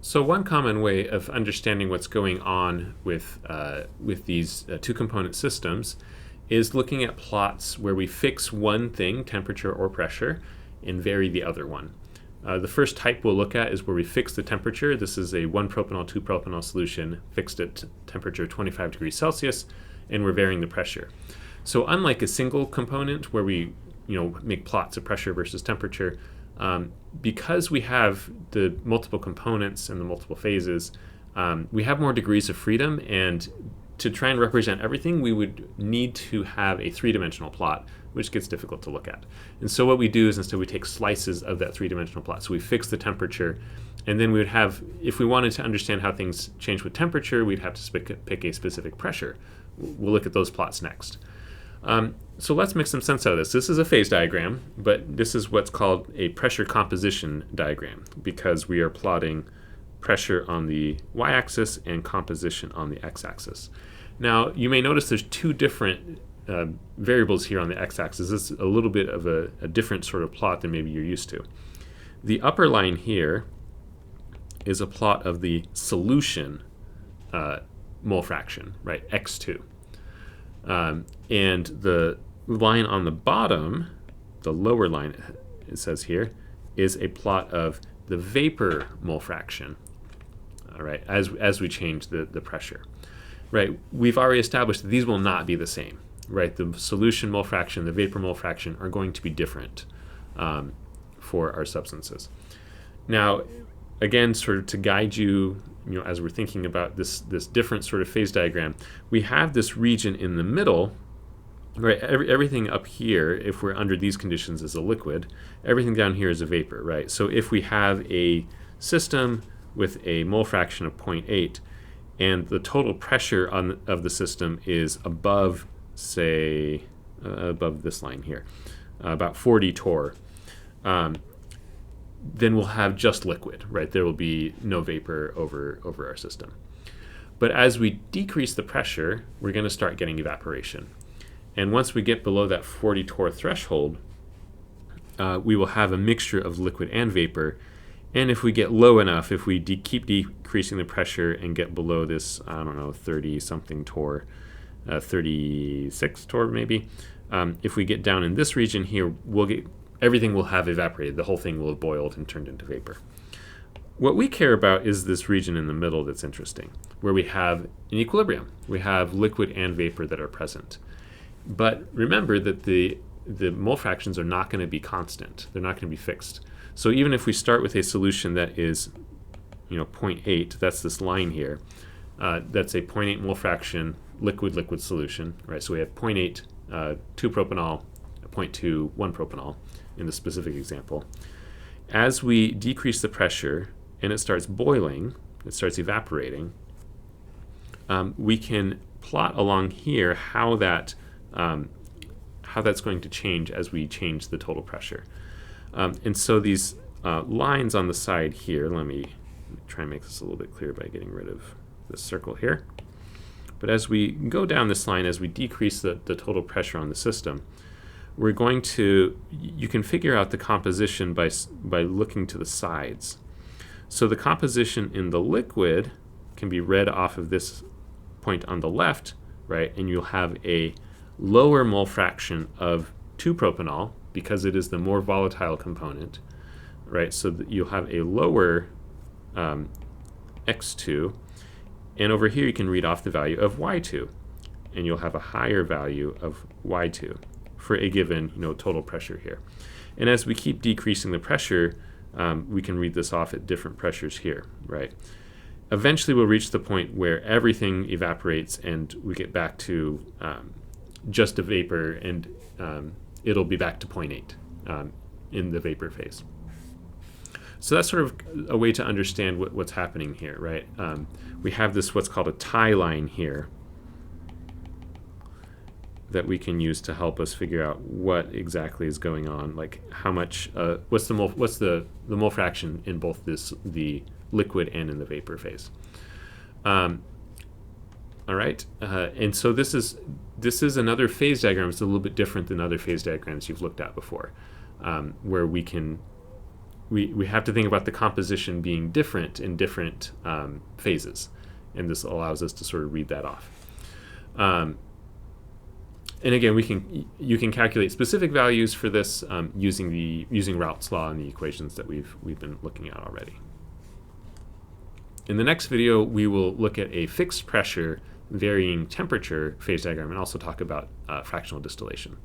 So one common way of understanding what's going on with these two-component systems is looking at plots where we fix one thing, temperature or pressure, and vary the other one. The first type we'll look at is where we fix the temperature. This is a 1-propanol, 2-propanol solution fixed at temperature 25 degrees Celsius, and we're varying the pressure. So unlike a single component where we make plots of pressure versus temperature, because we have the multiple components and the multiple phases, we have more degrees of freedom, and to try and represent everything, we would need to have a three-dimensional plot, which gets difficult to look at. And so what we do is instead we take slices of that three-dimensional plot. So we fix the temperature, and then we would have, if we wanted to understand how things change with temperature, we'd have to pick a specific pressure. We'll look at those plots next. So let's make some sense out of this. This is a phase diagram, but this is what's called a pressure composition diagram because we are plotting pressure on the y-axis and composition on the x-axis. Now, you may notice there's two different variables here on the x-axis. This is a little bit of a different sort of plot than maybe you're used to. The upper line here is a plot of the solution mole fraction, right, x2. And the line on the bottom, the lower line it says here, is a plot of the vapor mole fraction, all right, as we change the pressure. Right, we've already established that these will not be the same, right? The solution mole fraction, the vapor mole fraction are going to be different for our substances. Now, again, sort of to guide you, as we're thinking about this different sort of phase diagram, we have this region in the middle, right? Everything up here, if we're under these conditions, is a liquid. Everything down here is a vapor, right? So if we have a system with a mole fraction of 0.8, and the total pressure of the system is above, say, above this line here, about 40 torr, then we'll have just liquid, right? There will be no vapor over our system. But as we decrease the pressure, we're going to start getting evaporation. And once we get below that 40 torr threshold, we will have a mixture of liquid and vapor. And if we get low enough, if we keep decreasing the pressure and get below this, 30-something torr, 36 torr maybe, if we get down in this region here, everything will have evaporated. The whole thing will have boiled and turned into vapor. What we care about is this region in the middle that's interesting, where we have an equilibrium. We have liquid and vapor that are present. But remember that the mole fractions are not going to be constant. They're not going to be fixed. So even if we start with a solution that is 0.8, that's this line here, that's a 0.8 mole fraction liquid solution, right? So we have 0.8 2-propanol, 0.2 1-propanol in the specific example. As we decrease the pressure and it starts boiling, it starts evaporating, we can plot along here how that's going to change as we change the total pressure. And so these lines on the side here, let me try and make this a little bit clearer by getting rid of this circle here. But as we go down this line, as we decrease the total pressure on the system, we're going to, you can figure out the composition by looking to the sides. So the composition in the liquid can be read off of this point on the left, right? And you'll have a lower mole fraction of 2-propanol because it is the more volatile component, right? So you'll have a lower X2, and over here you can read off the value of Y2, and you'll have a higher value of Y2 for a given total pressure here. And as we keep decreasing the pressure, we can read this off at different pressures here, right? Eventually we'll reach the point where everything evaporates and we get back to just a vapor, and it'll be back to 0.8 in the vapor phase. So that's sort of a way to understand what's happening here, right? We have this what's called a tie line here that we can use to help us figure out what exactly is going on, like how much, what's the mole fraction in both the liquid and in the vapor phase. All right, and so this is another phase diagram. It's a little bit different than other phase diagrams you've looked at before, where we can we have to think about the composition being different in different phases, and this allows us to sort of read that off. And again, you can calculate specific values for this using Raoult's law and the equations that we've been looking at already. In the next video, we will look at a fixed pressure, varying temperature phase diagram and also talk about fractional distillation.